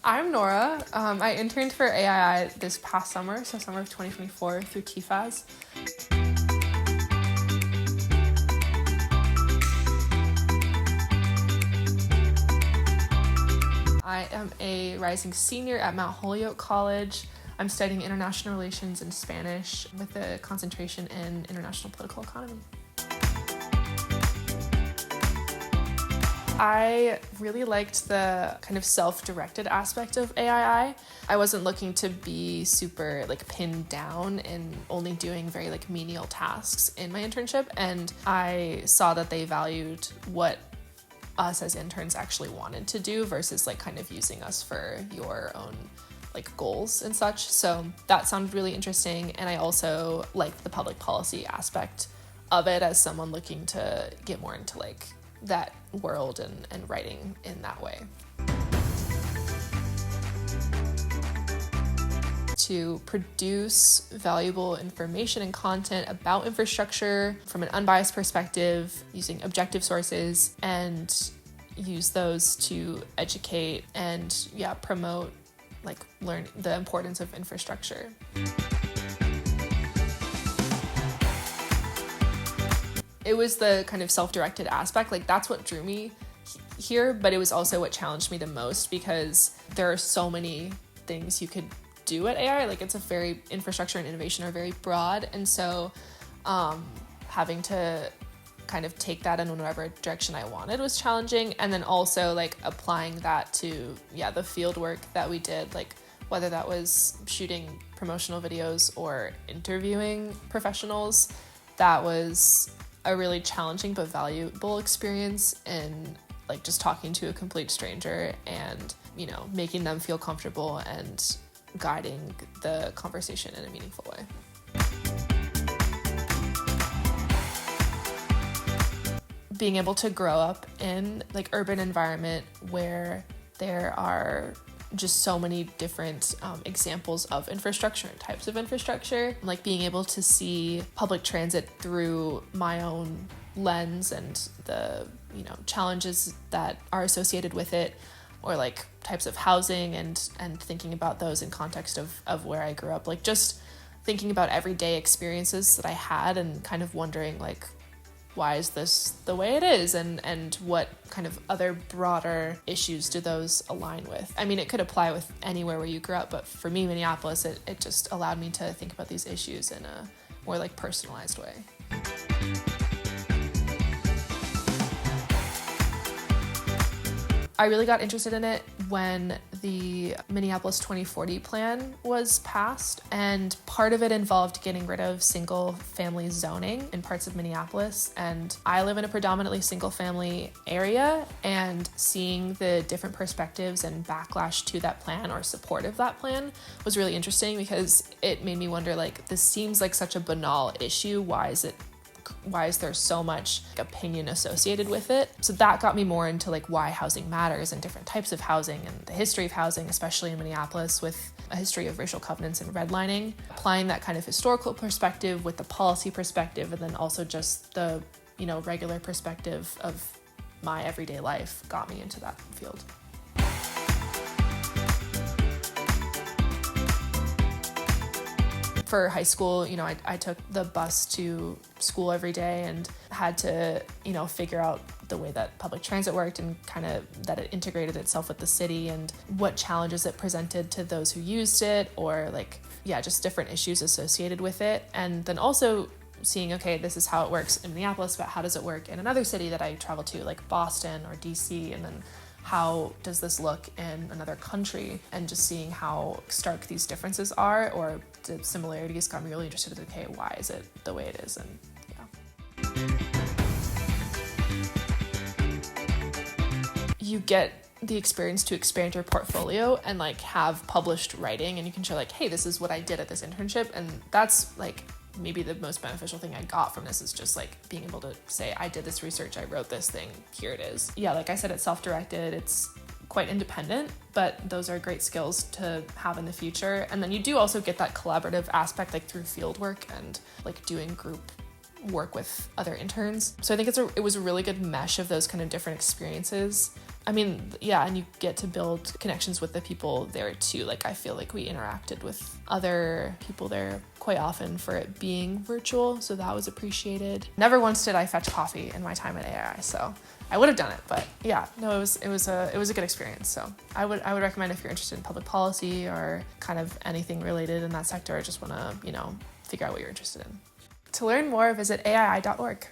I'm Nora. I interned for Aii this past summer, so summer of 2024 through TFAS. I am a rising senior at Mount Holyoke College. I'm studying international relations and Spanish with a concentration in international political economy. I really liked the kind of self-directed aspect of Aii. I wasn't looking to be super pinned down and only doing very menial tasks in my internship, and I saw that they valued what us as interns actually wanted to do versus kind of using us for your own goals and such. So that sounded really interesting, and I also liked the public policy aspect of it as someone looking to get more into that world and writing in that way. To produce valuable information and content about infrastructure from an unbiased perspective, using objective sources, and use those to educate and promote learn the importance of infrastructure. It was the kind of self-directed aspect, that's what drew me here, but it was also what challenged me the most because there are so many things you could do at Aii. It's a very, infrastructure and innovation are very broad, and so having to kind of take that in whatever direction I wanted was challenging, and then also applying that to the field work that we did, whether that was shooting promotional videos or interviewing professionals. That was a really challenging but valuable experience in just talking to a complete stranger and making them feel comfortable and guiding the conversation in a meaningful way. Being able to grow up in urban environment where there are just so many different examples of infrastructure and types of infrastructure, being able to see public transit through my own lens and the challenges that are associated with it, or types of housing and thinking about those in context of where I grew up, just thinking about everyday experiences that I had and kind of wondering why is this the way it is, and what kind of other broader issues do those align with? I mean, it could apply with anywhere where you grew up, but for me, Minneapolis, it just allowed me to think about these issues in a more personalized way. I really got interested in it when the Minneapolis 2040 plan was passed, and part of it involved getting rid of single-family zoning in parts of Minneapolis, and I live in a predominantly single-family area, and seeing the different perspectives and backlash to that plan or support of that plan was really interesting because it made me wonder, this seems like such a banal issue. Why is there so much opinion associated with it? So that got me more into why housing matters and different types of housing and the history of housing, especially in Minneapolis with a history of racial covenants and redlining. Applying that kind of historical perspective with the policy perspective, and then also just the regular perspective of my everyday life got me into that field. For high school, I took the bus to school every day and had to, figure out the way that public transit worked and kind of that it integrated itself with the city and what challenges it presented to those who used it, or just different issues associated with it. And then also seeing, okay, this is how it works in Minneapolis, but how does it work in another city that I travel to, like Boston or DC, and then how does this look in another country, and just seeing how stark these differences are or the similarities got me really interested in, okay, why is it the way it is? And you get the experience to expand your portfolio and have published writing, and you can show hey, this is what I did at this internship, and that's maybe the most beneficial thing I got from this is just being able to say, I did this research, I wrote this thing, here it is. Yeah, like I said, it's self-directed, it's quite independent, but those are great skills to have in the future. And then you do also get that collaborative aspect through field work and doing group work with other interns. So I think it was a really good mesh of those kind of different experiences. I mean, yeah, and you get to build connections with the people there too. Like, I feel like we interacted with other people there quite often for it being virtual, so that was appreciated. Never once did I fetch coffee in my time at AII, so I would have done it, but yeah, no, it was a good experience. So I would recommend if you're interested in public policy or kind of anything related in that sector, or just want to, figure out what you're interested in. To learn more, visit aii.org.